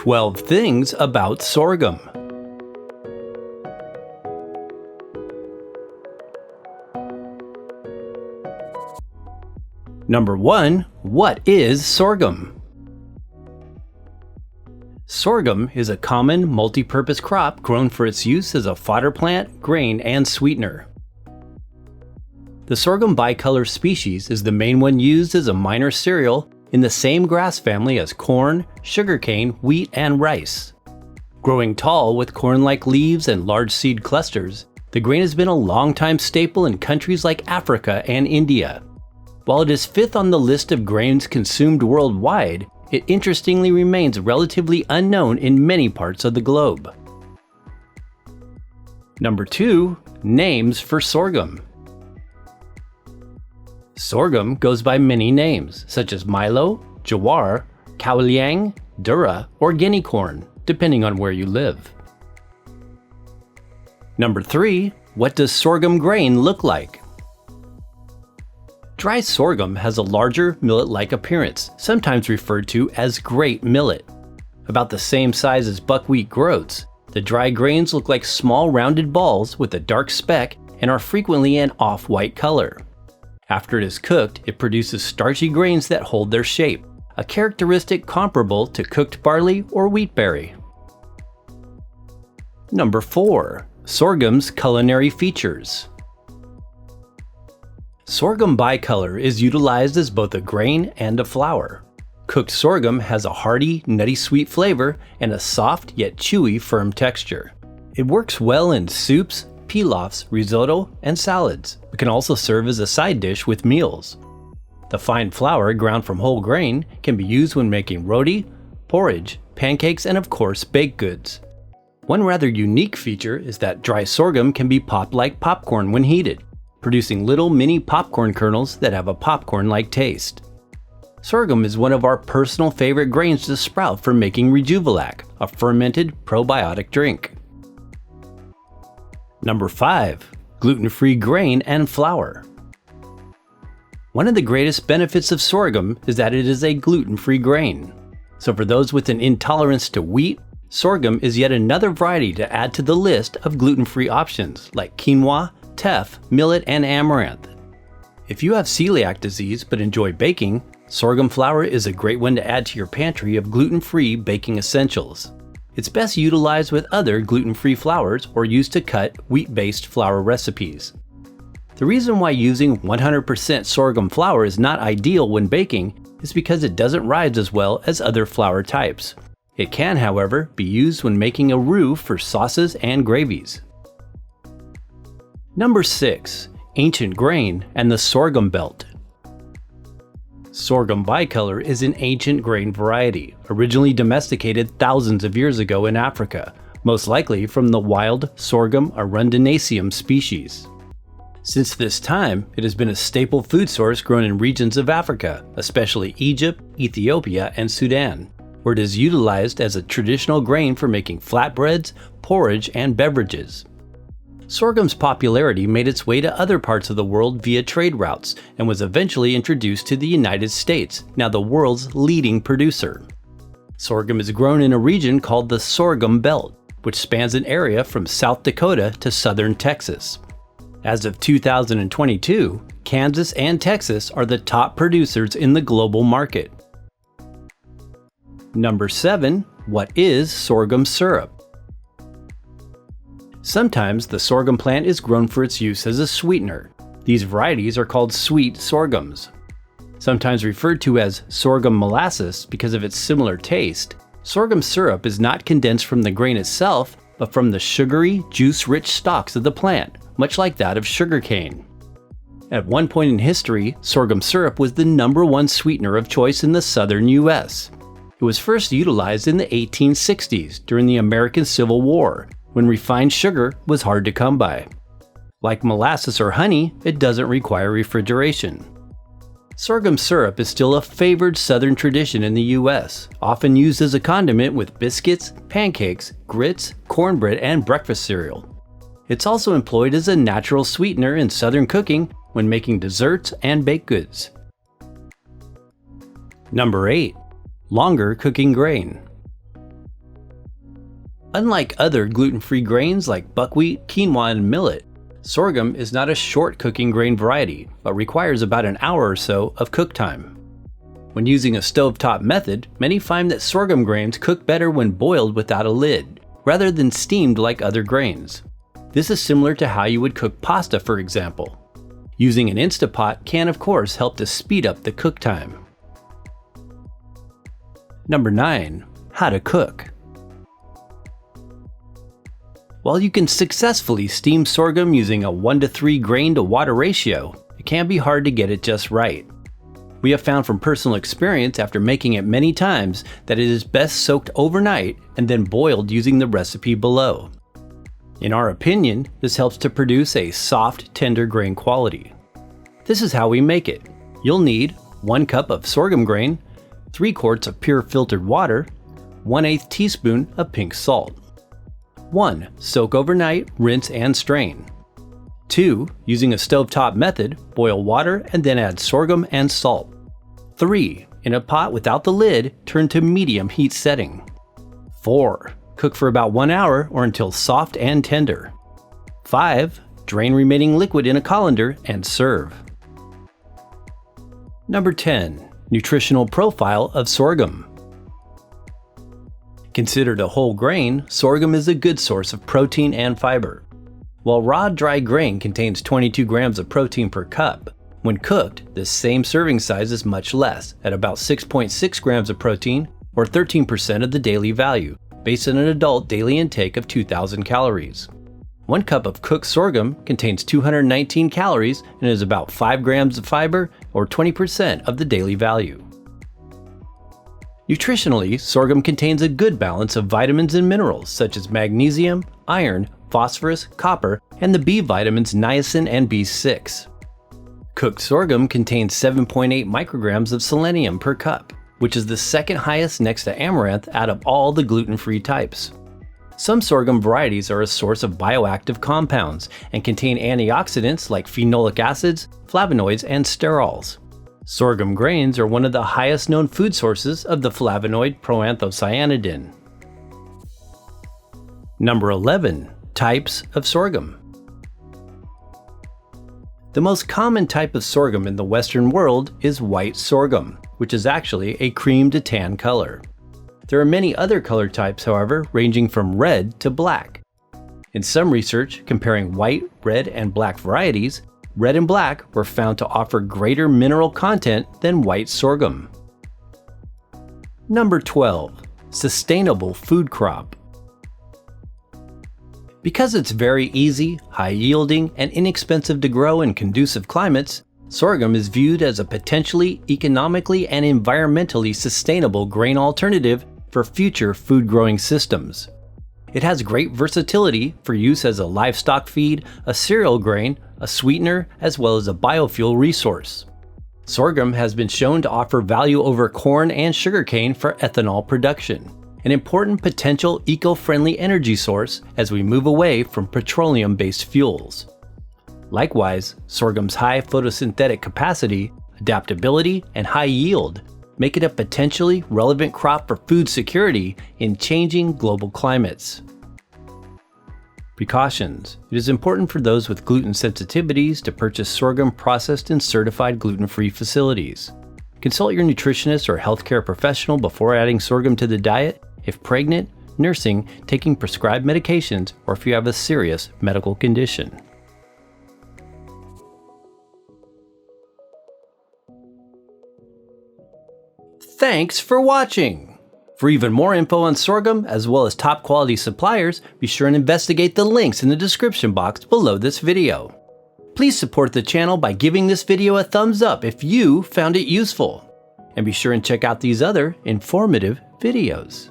12 things about sorghum. Number 1. What is sorghum? Sorghum is a common multi-purpose crop grown for its use as a fodder plant, grain, and sweetener. The sorghum bicolor species is the main one used as a minor cereal in the same grass family as corn, sugarcane, wheat, and rice. Growing tall with corn-like leaves and large seed clusters, the grain has been a long-time staple in countries like Africa and India. While it is fifth on the list of grains consumed worldwide, it interestingly remains relatively unknown in many parts of the globe. Number 2. Names for sorghum. Sorghum goes by many names, such as Milo, Jawar, Kaoliang, Dura, or Guinea corn, depending on where you live. Number 3. What does sorghum grain look like? Dry sorghum has a larger millet-like appearance, sometimes referred to as great millet. About the same size as buckwheat groats, the dry grains look like small rounded balls with a dark speck and are frequently an off-white color. After it is cooked, it produces starchy grains that hold their shape, a characteristic comparable to cooked barley or wheat berry. Number 4. Sorghum's culinary features. Sorghum bicolor is utilized as both a grain and a flour. Cooked sorghum has a hearty, nutty sweet flavor and a soft yet chewy, firm texture. It works well in soups, pilafs, risotto, and salads, but can also serve as a side dish with meals. The fine flour ground from whole grain can be used when making roti, porridge, pancakes, and of course baked goods. One rather unique feature is that dry sorghum can be popped like popcorn when heated, producing little mini popcorn kernels that have a popcorn-like taste. Sorghum is one of our personal favorite grains to sprout for making Rejuvelac, a fermented probiotic drink. Number 5. Gluten-free grain and flour. One of the greatest benefits of sorghum is that it is a gluten-free grain. So for those with an intolerance to wheat, sorghum is yet another variety to add to the list of gluten-free options like quinoa, teff, millet, and amaranth. If you have celiac disease but enjoy baking, sorghum flour is a great one to add to your pantry of gluten-free baking essentials. It's best utilized with other gluten-free flours or used to cut wheat-based flour recipes. The reason why using 100% sorghum flour is not ideal when baking is because it doesn't rise as well as other flour types. It can, however, be used when making a roux for sauces and gravies. Number 6. Ancient grain and the Sorghum Belt. Sorghum bicolor is an ancient grain variety, originally domesticated thousands of years ago in Africa, most likely from the wild Sorghum arundinaceum species. Since this time, it has been a staple food source grown in regions of Africa, especially Egypt, Ethiopia, and Sudan, where it is utilized as a traditional grain for making flatbreads, porridge, and beverages. Sorghum's popularity made its way to other parts of the world via trade routes and was eventually introduced to the United States, now the world's leading producer. Sorghum is grown in a region called the Sorghum Belt, which spans an area from South Dakota to southern Texas. As of 2022, Kansas and Texas are the top producers in the global market. Number 7. What is sorghum syrup? Sometimes the sorghum plant is grown for its use as a sweetener. These varieties are called sweet sorghums. Sometimes referred to as sorghum molasses because of its similar taste, sorghum syrup is not condensed from the grain itself, but from the sugary, juice-rich stalks of the plant, much like that of sugarcane. At one point in history, sorghum syrup was the #1 sweetener of choice in the Southern U.S. It was first utilized in the 1860s during the American Civil War, when refined sugar was hard to come by. Like molasses or honey, it doesn't require refrigeration. Sorghum syrup is still a favored Southern tradition in the U.S., often used as a condiment with biscuits, pancakes, grits, cornbread, and breakfast cereal. It's also employed as a natural sweetener in Southern cooking when making desserts and baked goods. Number 8. Longer cooking grain. Unlike other gluten-free grains like buckwheat, quinoa, and millet, sorghum is not a short cooking grain variety, but requires about an hour or so of cook time. When using a stovetop method, many find that sorghum grains cook better when boiled without a lid, rather than steamed like other grains. This is similar to how you would cook pasta, for example. Using an Instapot can, of course, help to speed up the cook time. Number 9. How to cook. While you can successfully steam sorghum using a 1:3 grain to water ratio, it can be hard to get it just right. We have found from personal experience after making it many times that it is best soaked overnight and then boiled using the recipe below. In our opinion, this helps to produce a soft, tender grain quality. This is how we make it. You'll need 1 cup of sorghum grain, 3 quarts of pure filtered water, 1/8 teaspoon of pink salt. 1. Soak overnight, rinse and strain. 2. Using a stovetop method, boil water and then add sorghum and salt. 3. In a pot without the lid, turn to medium heat setting. 4. Cook for about 1 hour or until soft and tender. 5. Drain remaining liquid in a colander and serve. Number 10. Nutritional profile of sorghum. Considered a whole grain, sorghum is a good source of protein and fiber. While raw dry grain contains 22 grams of protein per cup, when cooked, this same serving size is much less, at about 6.6 grams of protein, or 13% of the daily value, based on an adult daily intake of 2,000 calories. 1 cup of cooked sorghum contains 219 calories and is about 5 grams of fiber, or 20% of the daily value. Nutritionally, sorghum contains a good balance of vitamins and minerals such as magnesium, iron, phosphorus, copper, and the B vitamins niacin and B6. Cooked sorghum contains 7.8 micrograms of selenium per cup, which is the second highest next to amaranth out of all the gluten-free types. Some sorghum varieties are a source of bioactive compounds and contain antioxidants like phenolic acids, flavonoids, and sterols. Sorghum grains are one of the highest known food sources of the flavonoid proanthocyanidin. Number 11. Types of sorghum. The most common type of sorghum in the Western world is white sorghum, which is actually a cream to tan color. There are many other color types, however, ranging from red to black. In some research comparing white, red, and black varieties, red and black were found to offer greater mineral content than white sorghum. Number 12. Sustainable food crop. Because it's very easy, high-yielding, and inexpensive to grow in conducive climates, sorghum is viewed as a potentially economically and environmentally sustainable grain alternative for future food-growing systems. It has great versatility for use as a livestock feed, a cereal grain, a sweetener, as well as a biofuel resource. Sorghum has been shown to offer value over corn and sugarcane for ethanol production, an important potential eco-friendly energy source as we move away from petroleum-based fuels. Likewise, sorghum's high photosynthetic capacity, adaptability, and high yield make it a potentially relevant crop for food security in changing global climates. Precautions. It is important for those with gluten sensitivities to purchase sorghum processed in certified gluten-free facilities. Consult your nutritionist or healthcare professional before adding sorghum to the diet if pregnant, nursing, taking prescribed medications, or if you have a serious medical condition. Thanks for watching! For even more info on sorghum, as well as top quality suppliers, be sure and investigate the links in the description box below this video. Please support the channel by giving this video a thumbs up if you found it useful. And be sure and check out these other informative videos.